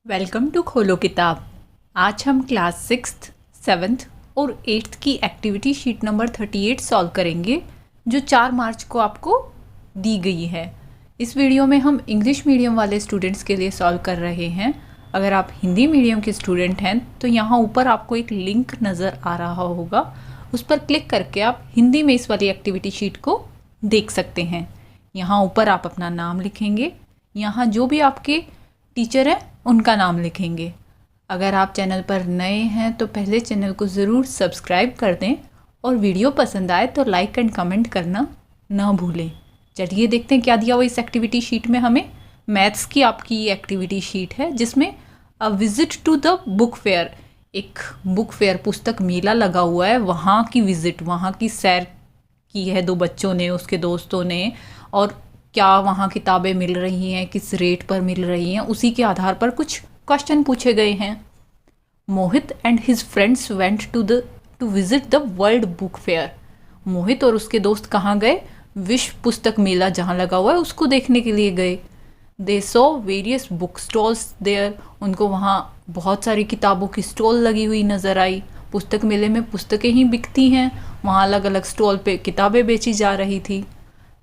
Welcome to खोलो किताब। आज हम क्लास 6th, 7th और 8th की एक्टिविटी शीट नंबर 38 सॉल्व करेंगे जो 4 मार्च को आपको दी गई है। इस वीडियो में हम इंग्लिश मीडियम वाले स्टूडेंट्स के लिए सॉल्व कर रहे हैं। अगर आप हिंदी मीडियम के स्टूडेंट हैं तो यहाँ ऊपर आपको एक लिंक नज़र आ रहा होगा, उस पर क्लिक करके आप हिंदी में इस वाली एक्टिविटी शीट को देख सकते हैं। यहाँ ऊपर आप अपना नाम लिखेंगे, यहाँ जो भी आपके टीचर हैं उनका नाम लिखेंगे। अगर आप चैनल पर नए हैं तो पहले चैनल को ज़रूर सब्सक्राइब कर दें और वीडियो पसंद आए तो लाइक एंड कमेंट करना ना भूलें। चलिए देखते हैं क्या दिया हुआ इस एक्टिविटी शीट में। हमें मैथ्स की आपकी एक्टिविटी शीट है जिसमें a visit to the book fair, एक बुक फेयर पुस्तक मेला लगा हुआ है, वहाँ की विज़िट, वहाँ की सैर की है दो बच्चों ने, उसके दोस्तों ने, और क्या वहाँ किताबें मिल रही हैं, किस रेट पर मिल रही हैं, उसी के आधार पर कुछ क्वेश्चन पूछे गए हैं। Mohit and his friends went to visit the world book fair. Mohit और उसके दोस्त कहाँ गए? विश्व पुस्तक मेला जहाँ लगा हुआ है उसको देखने के लिए गए। They saw various book stalls there. उनको वहाँ बहुत सारी किताबों की स्टॉल लगी हुई नज़र आई। पुस्तक मेले में पुस्तकें ही बिकती हैं, वहाँ अलग अलग स्टॉल पे किताबें बेची जा रही थी।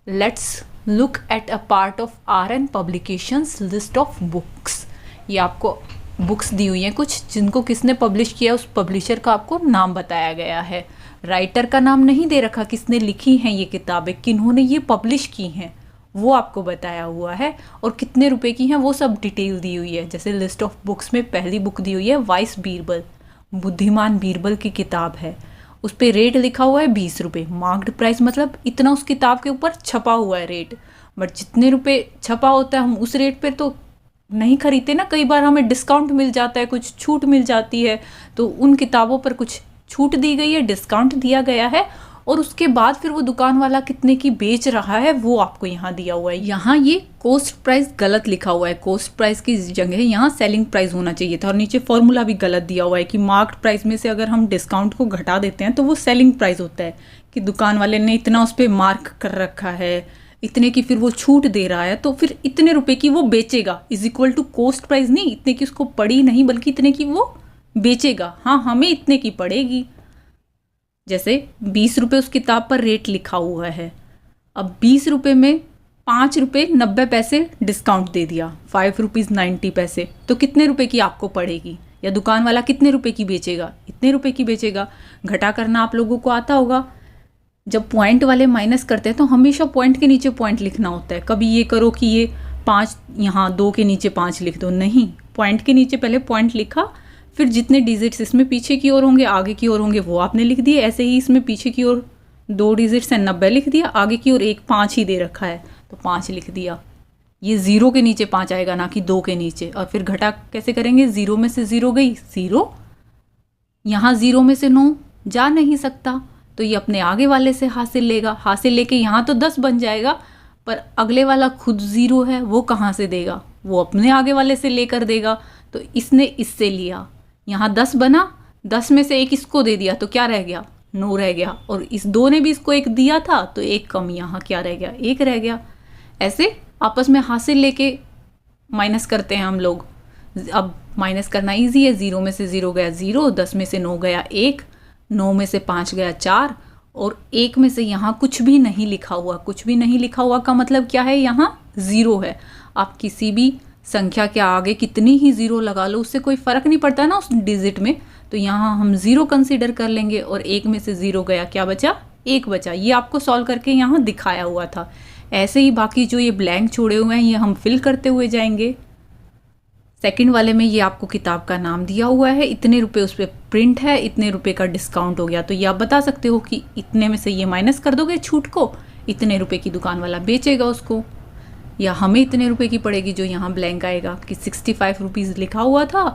Let's look at a part of RN publications list of books. ये आपको बुक्स दी हुई हैं कुछ, जिनको किसने पब्लिश किया, उस पब्लिशर का आपको नाम बताया गया है। राइटर का नाम नहीं दे रखा, किसने लिखी हैं ये किताबें, किन्होंने ये पब्लिश की हैं वो आपको बताया हुआ है, और कितने रुपए की हैं वो सब डिटेल दी हुई है। जैसे लिस्ट ऑफ बुक्स में पहली बुक दी हुई है वाइस बीरबल, बुद्धिमान बीरबल की किताब है, उस पर रेट लिखा हुआ है 20 रुपये। मार्क्ड प्राइस मतलब इतना उस किताब के ऊपर छपा हुआ है रेट, बट जितने रुपए छपा होता है हम उस रेट पे तो नहीं खरीदते ना। कई बार हमें डिस्काउंट मिल जाता है, कुछ छूट मिल जाती है, तो उन किताबों पर कुछ छूट दी गई है, डिस्काउंट दिया गया है, और उसके बाद फिर वो दुकान वाला कितने की बेच रहा है वो आपको यहाँ दिया हुआ है। यहाँ ये कॉस्ट प्राइस गलत लिखा हुआ है, कॉस्ट प्राइस की जगह यहाँ सेलिंग प्राइस होना चाहिए था, और नीचे फॉर्मूला भी गलत दिया हुआ है कि मार्क्ड प्राइस में से अगर हम डिस्काउंट को घटा देते हैं तो वो सेलिंग प्राइस होता है, कि दुकान वाले ने इतना उस पर मार्क कर रखा है, इतने की फिर वो छूट दे रहा है, तो फिर इतने रुपए की वो बेचेगा, is equal to cost price नहीं, इतने की उसको पड़ी नहीं बल्कि इतने की वो बेचेगा। हाँ, हमें इतने की पड़ेगी। जैसे 20 रुपये उस किताब पर रेट लिखा हुआ है, अब 20 रुपये में 5 रुपये 90 पैसे डिस्काउंट दे दिया, 5 रुपीज़ 90 पैसे, तो कितने रुपए की आपको पड़ेगी, या दुकान वाला कितने रुपए की बेचेगा, इतने रुपए की बेचेगा। घटा करना आप लोगों को आता होगा। जब पॉइंट वाले माइनस करते हैं तो हमेशा पॉइंट के नीचे पॉइंट लिखना होता है। कभी ये करो कि ये 5 यहाँ 2 के नीचे 5 लिख दो, नहीं, पॉइंट के नीचे पहले पॉइंट लिखा, फिर जितने डिजिट्स इसमें पीछे की ओर होंगे आगे की ओर होंगे वो आपने लिख दिए। ऐसे ही इसमें पीछे की ओर 2 डिजिट्स हैं 90 लिख दिया, आगे की ओर 5 ही दे रखा है तो 5 लिख दिया। ये 0 के नीचे 5 आएगा, ना कि 2 के नीचे। और फिर घटा कैसे करेंगे? 0 में से 0 गई 0, यहाँ 0 में से 9 जा नहीं सकता, तो ये अपने आगे वाले से हासिल लेगा, हासिल लेके यहाँ तो 10 बन जाएगा, पर अगले वाला खुद 0 है, वो कहाँ से देगा? वो अपने आगे वाले से लेकर देगा। तो इसने इससे लिया, यहाँ 10 बना, 10 में से 1 इसको दे दिया, तो क्या रह गया? 9 रह गया, और इस 2 ने भी इसको 1 दिया था तो 1 कम, यहाँ क्या रह गया? 1 रह गया। ऐसे आपस में हासिल लेके माइनस करते हैं हम लोग। अब माइनस करना ईजी है, 0 में से 0 गया 0, 10 में से 9 गया 1, 9 में से 5 गया 4, और 1 में से यहाँ कुछ भी नहीं लिखा हुआ। कुछ भी नहीं लिखा हुआ का मतलब क्या है? यहाँ 0 है। आप किसी भी संख्या के आगे कितनी ही 0 लगा लो, उससे कोई फ़र्क नहीं पड़ता ना उस डिजिट में, तो यहाँ हम 0 कंसीडर कर लेंगे, और 1 में से 0 गया, क्या बचा? 1 बचा। ये आपको सॉल्व करके यहाँ दिखाया हुआ था। ऐसे ही बाकी जो ये ब्लैंक छोड़े हुए हैं ये हम फिल करते हुए जाएंगे। सेकंड वाले में ये आपको किताब का नाम दिया हुआ है, इतने रुपए उस पर प्रिंट है, इतने रुपए का डिस्काउंट हो गया, तो ये आप बता सकते हो कि इतने में से ये माइनस कर दोगे छूट को, इतने रुपए की दुकान वाला बेचेगा उसको, या हमें इतने रुपए की पड़ेगी, जो यहाँ ब्लैंक आएगा कि 65 रुपीज़ लिखा हुआ था,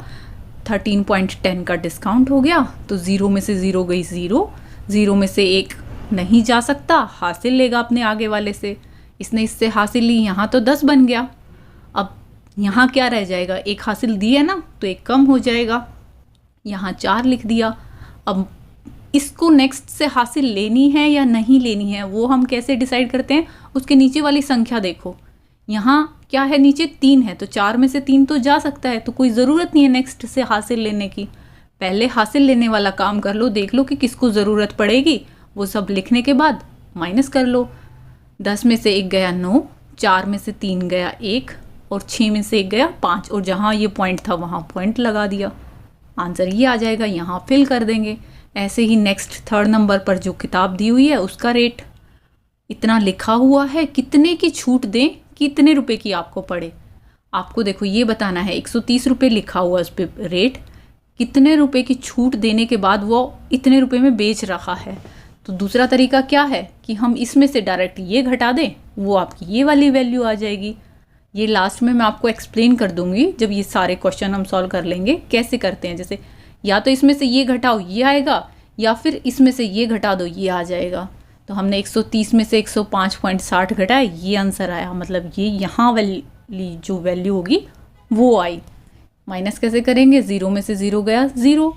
13.10 का डिस्काउंट हो गया, तो 0 में से 0 गई 0, 0 में से 1 नहीं जा सकता, हासिल लेगा अपने आगे वाले से, इसने इससे हासिल ली, यहाँ तो 10 बन गया। अब यहाँ क्या रह जाएगा? 1 हासिल दी है ना, तो 1 कम हो जाएगा, यहाँ 4 लिख दिया। अब इसको नेक्स्ट से हासिल लेनी है या नहीं लेनी है वो हम कैसे डिसाइड करते हैं? उसके नीचे वाली संख्या देखो, यहाँ क्या है नीचे 3 है, तो 4 में से 3 तो जा सकता है, तो कोई ज़रूरत नहीं है नेक्स्ट से हासिल लेने की। पहले हासिल लेने वाला काम कर लो, देख लो कि किसको ज़रूरत पड़ेगी, वो सब लिखने के बाद माइनस कर लो। 10 में से 1 गया 9, 4 में से 3 गया 1 और 6 में से 1 गया 5, और जहाँ ये पॉइंट था वहाँ पॉइंट लगा दिया। आंसर ये आ जाएगा, यहाँ फिल कर देंगे। ऐसे ही नेक्स्ट 3rd नंबर पर जो किताब दी हुई है उसका रेट इतना लिखा हुआ है, कितने की छूट दें, कितने रुपए की आपको पड़े। आपको देखो ये बताना है, 130 रुपये लिखा हुआ उस पर रेट, कितने रुपए की छूट देने के बाद वो इतने रुपए में बेच रहा है। तो दूसरा तरीका क्या है कि हम इसमें से डायरेक्ट ये घटा दें, वो आपकी ये वाली वैल्यू आ जाएगी। ये लास्ट में मैं आपको एक्सप्लेन कर दूंगी जब ये सारे क्वेश्चन हम सॉल्व कर लेंगे कैसे करते हैं। जैसे या तो इसमें से ये घटाओ ये आएगा, या फिर इसमें से ये घटा दो ये आ जाएगा। तो हमने 130 में से 105.60 घटाए, ये आंसर आया, मतलब ये यहाँ वाली जो वैल्यू होगी वो आई। माइनस कैसे करेंगे, 0 में से 0 गया 0,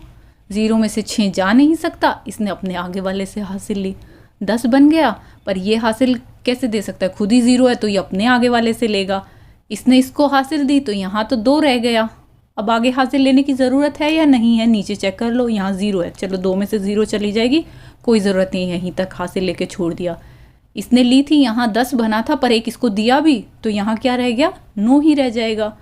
0 में से 6 जा नहीं सकता, इसने अपने आगे वाले से हासिल ली, 10 बन गया। पर ये हासिल कैसे दे सकता है, खुद ही 0 है तो ये अपने आगे वाले से लेगा। इसने इसको हासिल दी तो यहाँ तो 2 रह गया। अब आगे हासिल लेने की ज़रूरत है या नहीं है, नीचे चेक कर लो, यहाँ 0 है, चलो 2 में से 0 चली जाएगी, कोई ज़रूरत नहीं है, यहीं तक हासिल लेके छोड़ दिया। इसने ली थी, यहाँ 10 बना था पर एक इसको दिया भी, तो यहाँ क्या रह गया, 9 ही रह जाएगा।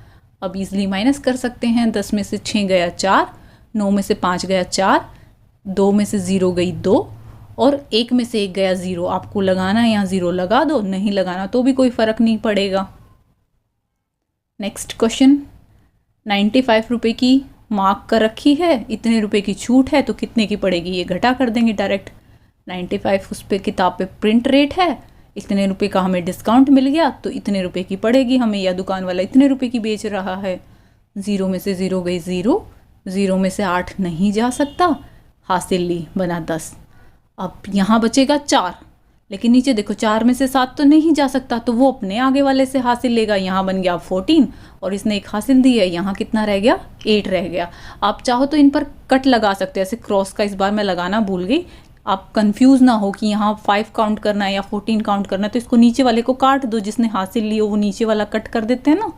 अब इजली माइनस कर सकते हैं, 10 में से 6 गया 4, 9 में से 5 गया 4, 2 में से 0 गई 2 और 1 में से 1 गया 0। आपको लगाना है यहाँ 0 लगा दो, नहीं लगाना तो भी कोई फ़र्क नहीं पड़ेगा। नेक्स्ट क्वेश्चन, 95 रुपये की मार्क कर रखी है, इतने रुपए की छूट है, तो कितने की पड़ेगी, ये घटा कर देंगे डायरेक्ट। 95 उस पर किताब पे प्रिंट रेट है, इतने रुपए का हमें डिस्काउंट मिल गया तो इतने रुपए की पड़ेगी हमें, या दुकान वाला इतने रुपए की बेच रहा है। 0 में से 0 गई 0, 0 में से 8 नहीं जा सकता, हासिल ली, बना 10। अब यहाँ बचेगा 4, लेकिन नीचे देखो 4 में से 7 तो नहीं जा सकता, तो वो अपने आगे वाले से हासिल लेगा। यहाँ बन गया 14 और इसने एक हासिल दी है, यहाँ कितना रह गया, 8 रह गया। आप चाहो तो इन पर कट लगा सकते हैं, ऐसे क्रॉस का इस बार मैं लगाना भूल गई, आप कंफ्यूज ना हो कि यहाँ 5 काउंट करना है या 14 काउंट करना है, तो इसको नीचे वाले को काट दो, जिसने हासिल ली हो वो नीचे वाला कट कर देते हैं ना,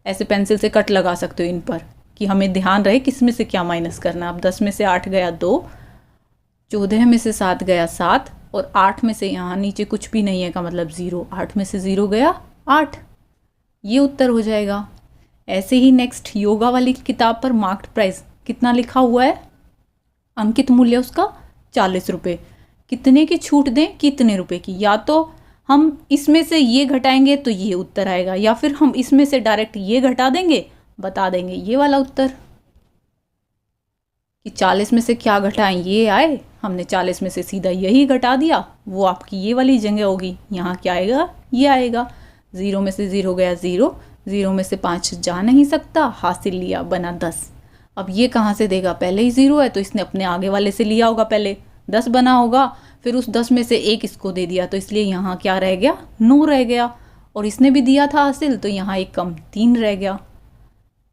ऐसे पेंसिल से कट लगा सकते हो इन पर, कि हमें ध्यान रहे किस में से क्या माइनस करना। अब 10 में से 8 गया 2, 14 में से 7 गया 7 और 8 में से यहाँ नीचे कुछ भी नहीं है का मतलब 0, 8 में से 0 गया 8, ये उत्तर हो जाएगा। ऐसे ही नेक्स्ट योगा वाली किताब पर मार्क्ड प्राइस कितना लिखा हुआ है, अंकित मूल्य उसका 40 रुपये, कितने की छूट दें, कितने रुपए की। या तो हम इसमें से ये घटाएंगे तो ये उत्तर आएगा, या फिर हम इसमें से डायरेक्ट ये घटा देंगे, बता देंगे ये वाला उत्तर कि 40 में से क्या घटाएं, ये आए, हमने 40 में से सीधा यही घटा दिया, वो आपकी ये वाली जगह होगी। यहाँ क्या आएगा, ये आएगा। 0 में से 0 गया 0, 0 में से 5 जा नहीं सकता, हासिल लिया, बना 10। अब ये कहाँ से देगा, पहले ही 0 है तो इसने अपने आगे वाले से लिया होगा, पहले 10 बना होगा, फिर उस 10 में से 1 इसको दे दिया, तो इसलिए यहाँ क्या रह गया, 9 रह गया। और इसने भी दिया था हासिल, तो यहाँ एक कम 3 रह गया।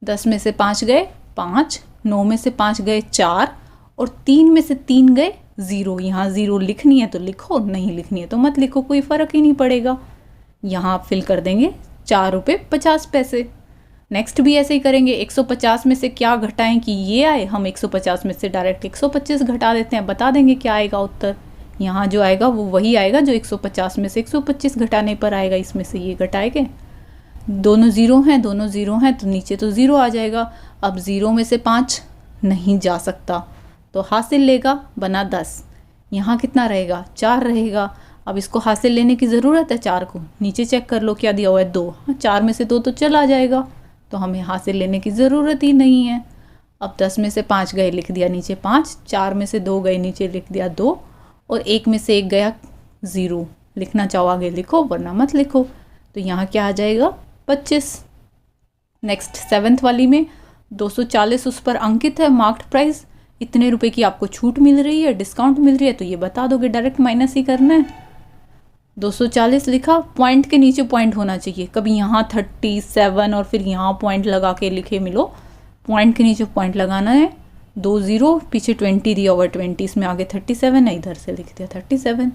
10 में से 5 गए 5, 9 में से 5 गए 4 और 3 में से 3 गए 0। यहाँ 0 लिखनी है तो लिखो, नहीं लिखनी है तो मत लिखो, कोई फ़र्क ही नहीं पड़ेगा। यहाँ आप फिल कर देंगे 4 रुपये 50 पैसे। नेक्स्ट भी ऐसे ही करेंगे, 150 में से क्या घटाएं कि ये आए, हम 150 में से डायरेक्ट 125 घटा देते हैं, बता देंगे क्या आएगा उत्तर। यहाँ जो आएगा वो वही आएगा जो 150 में से 125 घटाने पर आएगा, इसमें से ये घटाएंगे। दोनों 0 हैं, दोनों 0 हैं तो नीचे तो 0 आ जाएगा। अब 0 में से 5 नहीं जा सकता तो हासिल लेगा, बना 10। यहाँ कितना रहेगा, 4 रहेगा। अब इसको हासिल लेने की ज़रूरत है 4 को, नीचे चेक कर लो क्या दिया हुआ है 2, 4 में से 2 तो चला जाएगा, तो हमें हासिल लेने की ज़रूरत ही नहीं है। अब 10 में से 5 गए, लिख दिया नीचे 5, 4 में से 2 गए, नीचे लिख दिया 2 और 1 में से 1 गया 0। लिखना चाहो आगे लिखो वरना मत लिखो। तो यहाँ क्या आ जाएगा, 25। नेक्स्ट 7th वाली में 240 उस पर अंकित है मार्क्ड प्राइस, इतने रुपए की आपको छूट मिल रही है, डिस्काउंट मिल रही है, तो ये बता दोगे, डायरेक्ट माइनस ही करना है। 240 लिखा, पॉइंट के नीचे पॉइंट होना चाहिए, कभी यहाँ 37 और फिर यहाँ पॉइंट लगा के लिखे मिलो, पॉइंट के नीचे पॉइंट लगाना है। 2 0 पीछे 20 दिया हुआ 20, इसमें आगे 37 है, इधर से लिख दिया 37।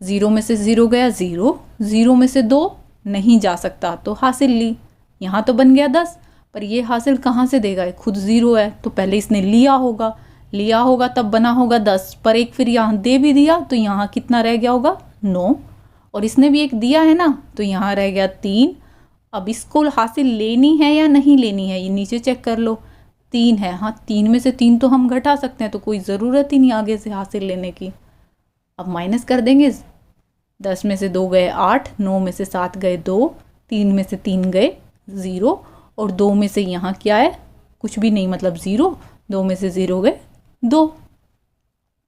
0 में से 0 गया 0, 0 में से 2 नहीं जा सकता तो हासिल ली। यहाँ तो बन गया 10, पर ये हासिल कहाँ से देगा, खुद 0 है तो पहले इसने लिया होगा तब बना होगा 10, पर एक फिर यहाँ दे भी दिया तो यहाँ कितना रह गया होगा 9, और इसने भी एक दिया है ना तो यहाँ रह गया 3। अब इसको हासिल लेनी है या नहीं लेनी है, ये नीचे चेक कर लो, 3 है। हाँ 3 में से 3 तो हम घटा सकते हैं, तो कोई ज़रूरत ही नहीं आगे से हासिल लेने की। अब माइनस कर देंगे, 10 में से 2 गए 8, 9 में से 7 गए 2, 3 में से 3 गए 0, और 2 में से यहाँ क्या है, कुछ भी नहीं मतलब 0, 2 में से 0 गए 2,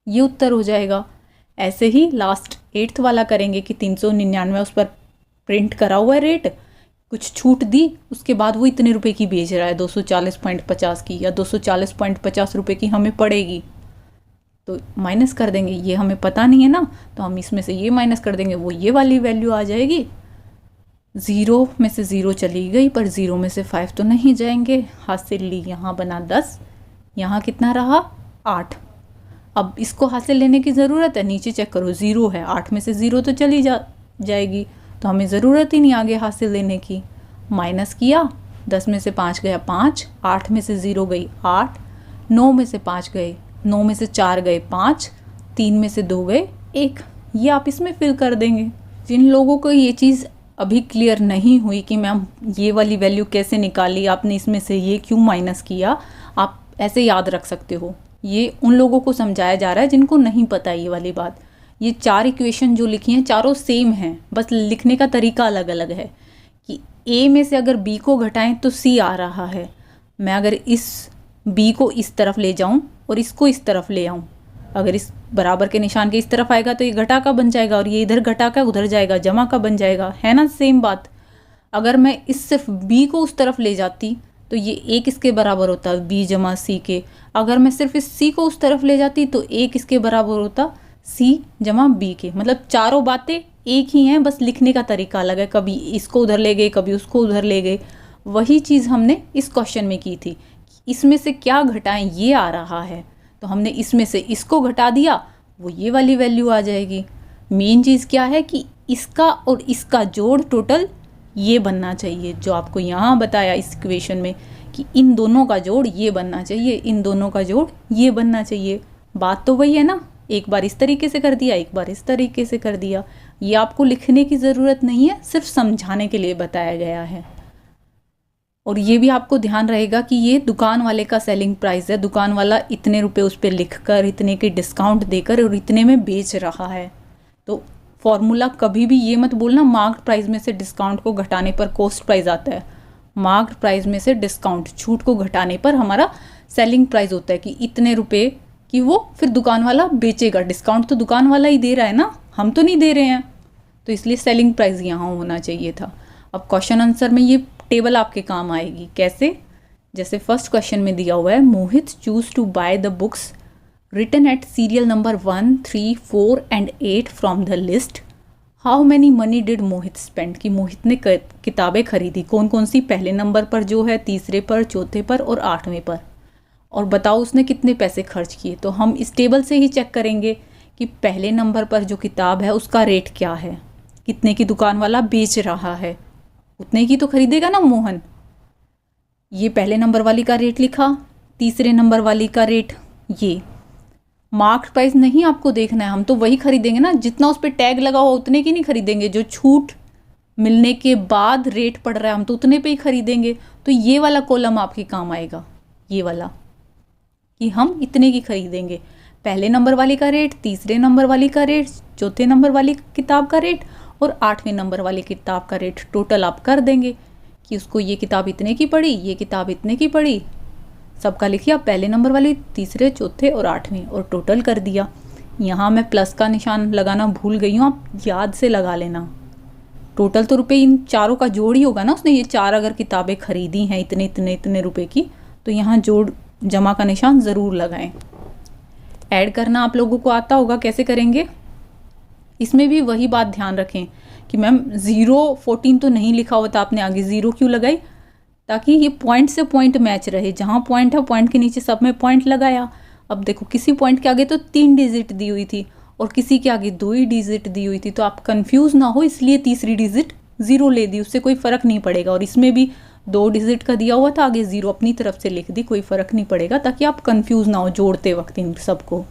ये उत्तर हो जाएगा। ऐसे ही लास्ट 8th वाला करेंगे कि 399 उस पर प्रिंट करा हुआ है रेट, कुछ छूट दी, उसके बाद वो इतने रुपए की बेच रहा है 240.50 की, या 240.50 रुपये की हमें पड़ेगी, तो माइनस कर देंगे। ये हमें पता नहीं है ना, तो हम इसमें से ये माइनस कर देंगे, वो ये वाली वैल्यू आ जाएगी। 0 में से 0 चली गई, पर 0 में से 5 तो नहीं जाएंगे, हासिल ली, यहाँ बना 10, यहाँ कितना रहा 8। अब इसको हासिल लेने की ज़रूरत है, नीचे चेक करो 0 है, 8 में से 0 तो चली जाएगी, तो हमें ज़रूरत ही नहीं आगे हासिल लेने की। माइनस किया, 10 में से 5 गया 5, 8 में से 0 गई 8, 9 में से 5 गए, 9 में से 4 गए 5, 3 में से 2 गए 1, ये आप इसमें फिल कर देंगे। जिन लोगों को ये चीज़ अभी क्लियर नहीं हुई कि मैम ये वाली वैल्यू कैसे निकाली, आपने इसमें से ये क्यों माइनस किया, आप ऐसे याद रख सकते हो। ये उन लोगों को समझाया जा रहा है जिनको नहीं पता ये वाली बात। ये 4 इक्वेशन जो लिखी हैं चारों सेम हैं, बस लिखने का तरीका अलग अलग है कि ए में से अगर बी को घटाएं तो सी आ रहा है। मैं अगर इस बी को इस तरफ ले जाऊं और इसको इस तरफ ले आऊं, अगर इस बराबर के निशान के इस तरफ आएगा तो ये घटा का बन जाएगा, और ये इधर घटा का उधर जाएगा, जमा का बन जाएगा, है ना सेम बात। अगर मैं इस सिर्फ बी को उस तरफ ले जाती तो ये एक इसके बराबर होता बी जमा सी के। अगर मैं सिर्फ इस सी को उस तरफ ले जाती तो एक इसके बराबर होता सी जमा बी के। मतलब चारों बातें एक ही हैं, बस लिखने का तरीका अलग है, कभी इसको उधर ले गए कभी उसको उधर ले गए। वही चीज़ हमने इस क्वेश्चन में की थी, इसमें से क्या घटाएं ये आ रहा है, तो हमने इसमें से इसको घटा दिया, वो ये वाली वैल्यू आ जाएगी। मेन चीज़ क्या है कि इसका और इसका जोड़ टोटल ये बनना चाहिए, जो आपको यहाँ बताया इस इक्वेशन में कि इन दोनों का जोड़ ये बनना चाहिए, इन दोनों का जोड़ ये बनना चाहिए। बात तो वही है ना, एक बार इस तरीके से कर दिया, एक बार इस तरीके से कर दिया। ये आपको लिखने की ज़रूरत नहीं है, सिर्फ समझाने के लिए बताया गया है। और ये भी आपको ध्यान रहेगा कि ये दुकान वाले का सेलिंग प्राइस है, दुकान वाला इतने रुपए उस पर लिख कर, इतने के डिस्काउंट देकर और इतने में बेच रहा है। तो फॉर्मूला कभी भी ये मत बोलना मार्क्ड प्राइस में से डिस्काउंट को घटाने पर कॉस्ट प्राइस आता है। मार्क्ड प्राइस में से डिस्काउंट छूट को घटाने पर हमारा सेलिंग प्राइस होता है कि इतने रुपए कि वो फिर दुकान वाला बेचेगा। डिस्काउंट तो दुकान वाला ही दे रहा है ना, हम तो नहीं दे रहे हैं, तो इसलिए सेलिंग प्राइस यहाँ होना चाहिए था। अब क्वेश्चन आंसर में ये टेबल आपके काम आएगी। कैसे? जैसे फर्स्ट क्वेश्चन में दिया हुआ है, Mohit choose to buy the books written at serial number 1, 3, 4 and 8 from the list. How many money did Mohit spend? कि मोहित ने किताबें खरीदी कौन कौन सी, पहले नंबर पर जो है, तीसरे पर, चौथे पर और 8वें पर, और बताओ उसने कितने पैसे खर्च किए। तो हम इस टेबल से ही चेक करेंगे कि पहले नंबर पर जो किताब है उसका रेट क्या है, कितने की दुकान वाला बेच रहा है, उतने की तो खरीदेगा ना मोहन। ये पहले नंबर वाली का रेट लिखा, तीसरे नंबर वाली का रेट ये। मार्क्ड प्राइस नहीं आपको देखना है, हम तो वही खरीदेंगे ना जितना उस पर टैग लगा हुआ, उतने की नहीं खरीदेंगे। जो छूट मिलने के बाद रेट पड़ रहा है हम तो उतने पे ही खरीदेंगे। तो ये वाला कॉलम आपके काम आएगा, ये वाला, कि हम इतने की खरीदेंगे। पहले नंबर वाली का रेट, तीसरे नंबर वाली का रेट, चौथे नंबर वाली किताब का रेट और 8वें नंबर वाली किताब का रेट टोटल आप कर देंगे कि उसको ये किताब इतने की पड़ी, ये किताब इतने की पड़ी, सबका लिखिए आप, पहले नंबर वाली, तीसरे, चौथे और 8वें, और टोटल कर दिया। यहाँ मैं प्लस का निशान लगाना भूल गई हूँ, आप याद से लगा लेना। टोटल तो रुपए इन चारों का जोड़ ही होगा ना, उसने ये 4 अगर किताबें खरीदी हैं इतने इतने इतने रुपए की, तो यहाँ जोड़ जमा का निशान ज़रूर लगाएं। ऐड करना आप लोगों को आता होगा, कैसे करेंगे? इसमें भी वही बात ध्यान रखें कि मैम 014 तो नहीं लिखा हुआ था, आपने आगे 0 क्यों लगाई? ताकि ये पॉइंट से पॉइंट मैच रहे, जहाँ पॉइंट है पॉइंट के नीचे सब में पॉइंट लगाया। अब देखो किसी पॉइंट के आगे तो 3 डिजिट दी हुई थी और किसी के आगे 2 ही डिजिट दी हुई थी, तो आप कंफ्यूज ना हो इसलिए तीसरी डिजिट ज़ीरो ले दी, उससे कोई फ़र्क नहीं पड़ेगा। और इसमें भी 2 डिजिट का दिया हुआ था, आगे ज़ीरो अपनी तरफ से लिख दी, कोई फ़र्क नहीं पड़ेगा, ताकि आप कंफ्यूज ना हो जोड़ते वक्त इन सबको।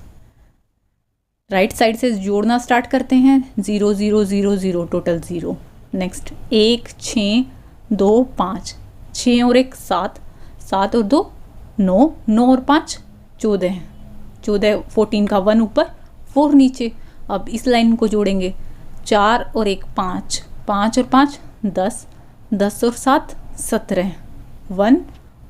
राइट साइड से जोड़ना स्टार्ट करते हैं। 0 0 0 0 टोटल 0। नेक्स्ट 1 6 2 5, 6 और 1 7, 7 और 2 9, 9 और 5 14, 14 14 का 1 ऊपर 4 नीचे। अब इस लाइन को जोड़ेंगे। 4 और 1 5, 5 और 5 10, 10 और 7 17, 1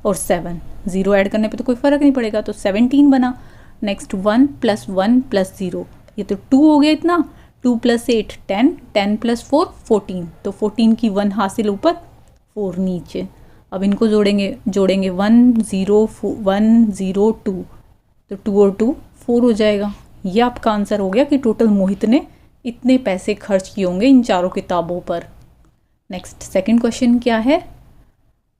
और 7, 0 ऐड करने पे तो कोई फ़र्क नहीं पड़ेगा, तो 17 बना। नेक्स्ट 1 + 1 + 0, ये तो 2 हो गया इतना। 2 + 8 10, 10 + 4 14, तो 14 की 1 हासिल ऊपर 4 नीचे। अब इनको जोड़ेंगे 1 0 1 0 2, तो 2 और 2 4 हो जाएगा। ये आपका आंसर हो गया कि टोटल मोहित ने इतने पैसे खर्च किए होंगे इन चारों किताबों पर। नेक्स्ट सेकंड क्वेश्चन क्या है?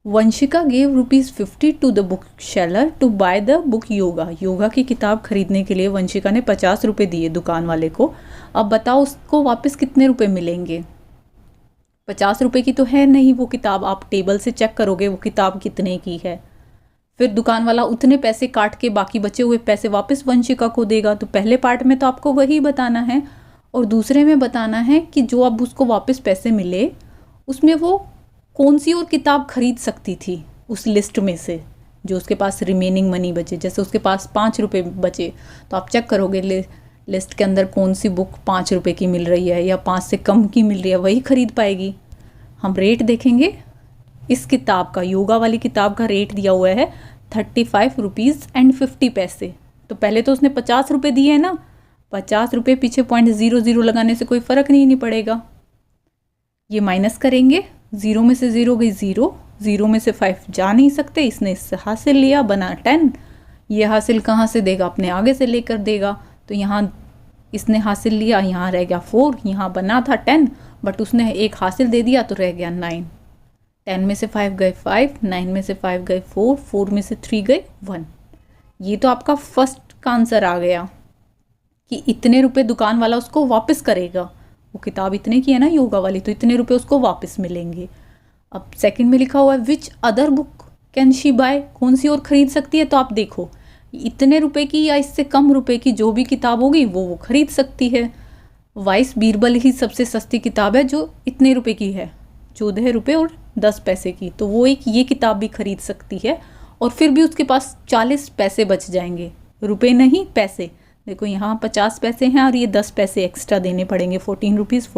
Vanshika gave ₹50 to the book seller to buy the book yoga. Yoga की किताब खरीदने के लिए वंशिका ने 50 रुपये दिए दुकान वाले को। अब बताओ उसको वापस कितने रुपए मिलेंगे? 50 रुपये की तो है नहीं वो किताब, आप टेबल से चेक करोगे वो किताब कितने की है। फिर दुकान वाला उतने पैसे काट के बाकी बचे हुए पैसे वापस वंशिका को देगा। तो पहले पार्ट में तो आपको वही बताना है, और दूसरे में बताना है कि जो अब उसको वापस पैसे मिले उसमें वो कौन सी और किताब खरीद सकती थी उस लिस्ट में से, जो उसके पास रिमेनिंग मनी बचे। जैसे उसके पास 5 रुपये बचे, तो आप चेक करोगे लिस्ट के अंदर कौन सी बुक 5 रुपये की मिल रही है या 5 से कम की मिल रही है, वही खरीद पाएगी। हम रेट देखेंगे। इस किताब का, योगा वाली किताब का रेट दिया हुआ है 35 रुपीज़ एंड 50 पैसे। तो पहले तो उसने 50 रुपये दिए हैं ना, 50 रुपये पीछे .00 लगाने से कोई फ़र्क नहीं पड़ेगा। ये माइनस करेंगे, 0 में से 0 गई 0, 0 में से 5 जा नहीं सकते, इसने इससे हासिल लिया, बना 10। ये हासिल कहाँ से देगा? अपने आगे से लेकर देगा। तो यहाँ इसने हासिल लिया, यहाँ रह गया 4, यहाँ बना था 10, बट उसने एक हासिल दे दिया तो रह गया 9। 10 में से 5 गए 5, 9 में से 5 गए 4, 4 में से 3 गए 1। ये तो आपका फर्स्ट का आंसर आ गया कि इतने रुपए दुकान वाला उसको वापस करेगा। वो किताब इतने की है ना योगा वाली, तो इतने रुपए उसको वापस मिलेंगे। अब सेकंड में लिखा हुआ है which other book can she buy, कौन सी और खरीद सकती है? तो आप देखो इतने रुपए की या इससे कम रुपए की जो भी किताब होगी वो खरीद सकती है। वाइस बीरबल ही सबसे सस्ती किताब है जो इतने रुपए की है, 14 रुपये और 10 पैसे की। तो वो एक ये किताब भी खरीद सकती है, और फिर भी उसके पास 40 पैसे बच जाएंगे, रुपए नहीं पैसे। देखो यहाँ 50 पैसे हैं और ये 10 पैसे एक्स्ट्रा देने पड़ेंगे, 14 रुपीज़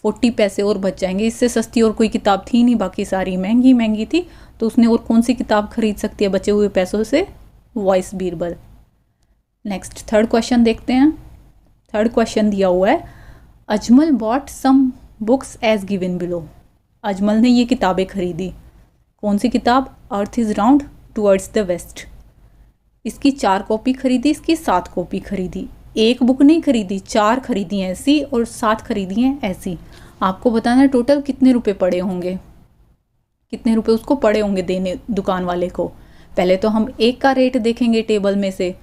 40 पैसे और बच जाएंगे। इससे सस्ती और कोई किताब थी नहीं, बाकी सारी महंगी महंगी थी। तो उसने और कौन सी किताब खरीद सकती है बचे हुए पैसों से? Wise Birbal. Next third question देखते हैं। थर्ड क्वेश्चन दिया हुआ है Ajmal bought some books as given below. Ajmal ने ये किताबें खरीदी। कौन सी किताब? Earth is round towards the west. इसकी 4 कॉपी खरीदी, इसकी 7 कॉपी खरीदी। एक बुक नहीं खरीदी, 4 खरीदी हैं ऐसी और 7 खरीदी हैं ऐसी। आपको बताना है टोटल कितने रुपए पड़े होंगे, कितने रुपए उसको पड़े होंगे देने दुकान वाले को। पहले तो हम 1 का रेट देखेंगे टेबल में से,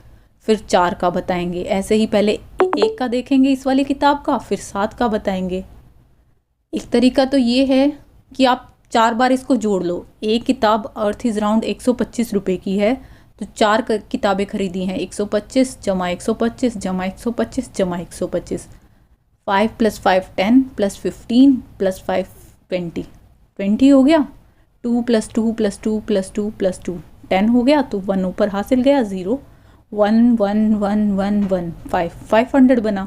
फिर 4 का बताएंगे। ऐसे ही पहले 1 का देखेंगे इस वाली किताब का, फिर 7 का बताएंगे। एक तरीका तो ये है कि आप 4 बार इसको जोड़ लो। एक किताब अर्थ इज़ राउंड 125 रुपये की है, तो 4 किताबें खरीदी हैं, 125 जमा 125 जमा 125 जमा 125। 5 + 5 10 + 15 + 5 20, 20 हो गया। 2 + 2 + 2 + 2 + 2 10 हो गया। तो 1 ऊपर हासिल गया, 0 1 1 1 1 1 5 500 बना।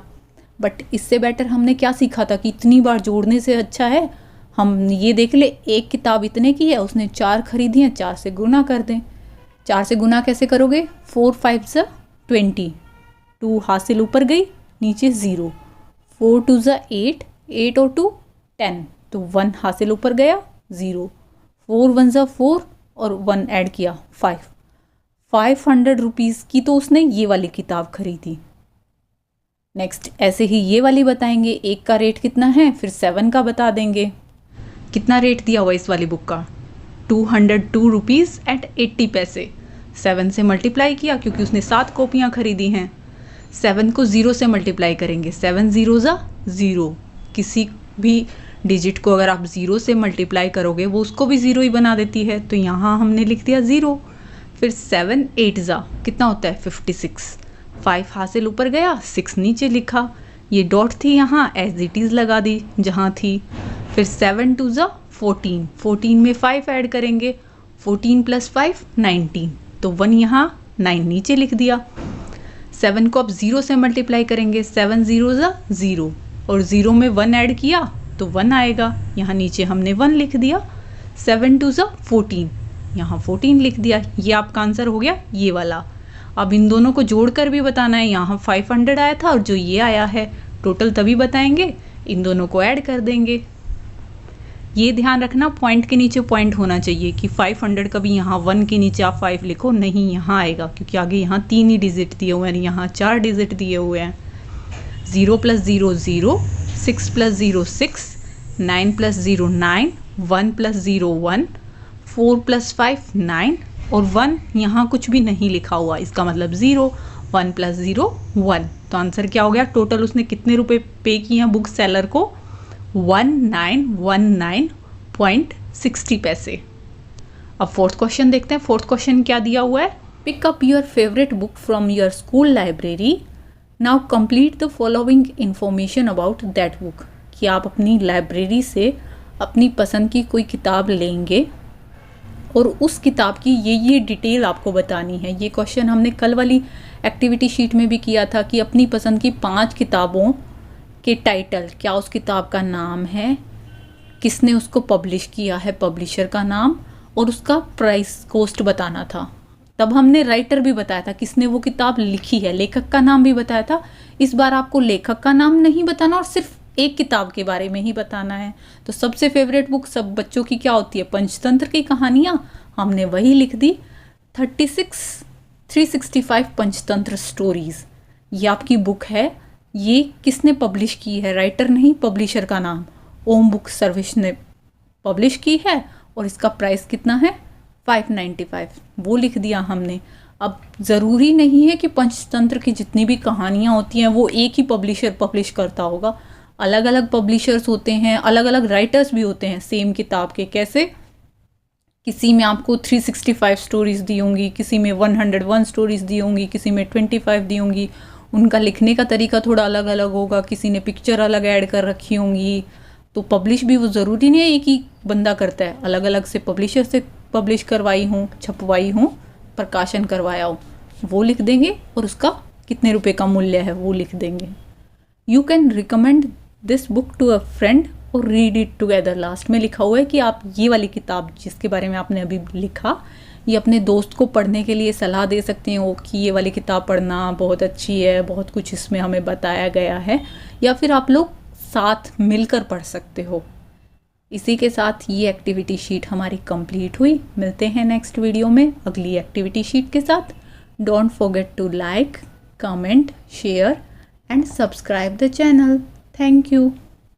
बट इससे बेटर हमने क्या सीखा था कि इतनी बार जोड़ने से अच्छा है हम ये देख ले एक किताब इतने की है, उसने 4 खरीदी हैं, 4 से गुना कर दें। 4 से गुना कैसे करोगे? 4 5 ज़ा 20, 2 हासिल ऊपर गई, नीचे 0। 4 2 ज़ा 8, 8 और 2 10, तो 1 हासिल ऊपर गया, 0। 4 1 ज़ा 4 और 1 ऐड किया 5। 500 रुपीज़ की तो उसने ये वाली किताब खरीदी। नेक्स्ट ऐसे ही ये वाली बताएंगे, 1 का रेट कितना है, फिर 7 का बता देंगे। कितना रेट दिया हुआ इस वाली बुक का? 202 रुपीज़ एट 80 पैसे। 7 से मल्टीप्लाई किया क्योंकि उसने 7 कॉपियाँ खरीदी हैं। 7 को 0 से मल्टीप्लाई करेंगे, 7 0 ज़ा 0। किसी भी डिजिट को अगर आप 0 से मल्टीप्लाई करोगे वो उसको भी 0 ही बना देती है, तो यहाँ हमने लिख दिया 0। फिर 7 8 जा कितना होता है 56, 5 हासिल ऊपर गया, 6 नीचे लिखा, ये डॉट थी यहाँ एज इट इज़ लगा दी जहाँ थी। फिर 7 2 जा 14, 14 में 5 ऐड करेंगे, 14 + 5 19, तो 1 यहाँ 9 नीचे लिख दिया। 7 को अब 0 से मल्टीप्लाई करेंगे, 7 0 जा 0, और 0 में 1 ऐड किया तो 1 आएगा, यहाँ नीचे हमने 1 लिख दिया। 7 2 जा 14, यहाँ 14 लिख दिया। ये आपका आंसर हो गया ये वाला। अब इन दोनों को जोड़कर भी बताना है, यहाँ 500 आया था और जो ये आया है, टोटल तभी बताएंगे, इन दोनों को ऐड कर देंगे। ये ध्यान रखना पॉइंट के नीचे पॉइंट होना चाहिए कि 500 कभी यहाँ 1 के नीचे आप 5 लिखो नहीं, यहाँ आएगा क्योंकि आगे यहाँ 3 ही डिजिट दिए हुए हैं, यहाँ 4 डिजिट दिए हुए हैं। 0 + 0 0, 6 + 0 6, 9 + 0 9, 1 + 0 1, 4 + 5 9, और 1 यहाँ कुछ भी नहीं लिखा हुआ, इसका मतलब 0, 1 + 0 1। तो आंसर क्या हो गया? टोटल उसने कितने रुपए पे किए हैं बुक सेलर को? 1919.60 पैसे। अब फोर्थ क्वेश्चन देखते हैं। फोर्थ क्वेश्चन क्या दिया हुआ है? Pick up your favourite book from your school library, now complete the following information about that book. कि आप अपनी लाइब्रेरी से अपनी पसंद की कोई किताब लेंगे और उस किताब की ये डिटेल आपको बतानी है। ये क्वेश्चन हमने कल वाली एक्टिविटी शीट में भी किया था कि अपनी पसंद की 5 किताबों के टाइटल, क्या उस किताब का नाम है, किसने उसको पब्लिश किया है, पब्लिशर का नाम, और उसका प्राइस कॉस्ट बताना था। तब हमने राइटर भी बताया था, किसने वो किताब लिखी है, लेखक का नाम भी बताया था। इस बार आपको लेखक का नाम नहीं बताना और सिर्फ एक किताब के बारे में ही बताना है। तो सबसे फेवरेट बुक सब बच्चों की क्या होती है? पंचतंत्र की कहानियाँ। हमने वही लिख दी 365 पंचतंत्र स्टोरीज। ये आपकी बुक है। ये किसने पब्लिश की है? राइटर नहीं, पब्लिशर का नाम ओम बुक सर्विस ने पब्लिश की है और इसका प्राइस कितना है? 595। वो लिख दिया हमने। अब ज़रूरी नहीं है कि पंचतंत्र की जितनी भी कहानियाँ होती हैं वो एक ही पब्लिशर पब्लिश करता होगा। अलग अलग पब्लिशर्स होते हैं, अलग अलग राइटर्स भी होते हैं सेम किताब के। कैसे? किसी में आपको 365 स्टोरीज़ दी होंगी, किसी में 101 स्टोरीज़ दी होंगी, किसी में 25 दी होंगी। उनका लिखने का तरीका थोड़ा अलग अलग होगा, किसी ने पिक्चर अलग ऐड कर रखी होंगी। तो पब्लिश भी वो ज़रूरी नहीं है एक ही बंदा करता है, अलग अलग से पब्लिशर से पब्लिश करवाई हूँ, छपवाई हूँ, प्रकाशन करवाया हो, वो लिख देंगे और उसका कितने रुपए का मूल्य है वो लिख देंगे। You can recommend this book to a friend और रीड इट टुगेदर। लास्ट में लिखा हुआ है कि आप ये वाली किताब जिसके बारे में आपने अभी लिखा, ये अपने दोस्त को पढ़ने के लिए सलाह दे सकते हो कि ये वाली किताब पढ़ना बहुत अच्छी है, बहुत कुछ इसमें हमें बताया गया है, या फिर आप लोग साथ मिलकर पढ़ सकते हो। इसी के साथ ये एक्टिविटी शीट हमारी कंप्लीट हुई। मिलते हैं नेक्स्ट वीडियो में अगली एक्टिविटी शीट के साथ। Don't forget to like, comment, share and subscribe the channel. Thank you.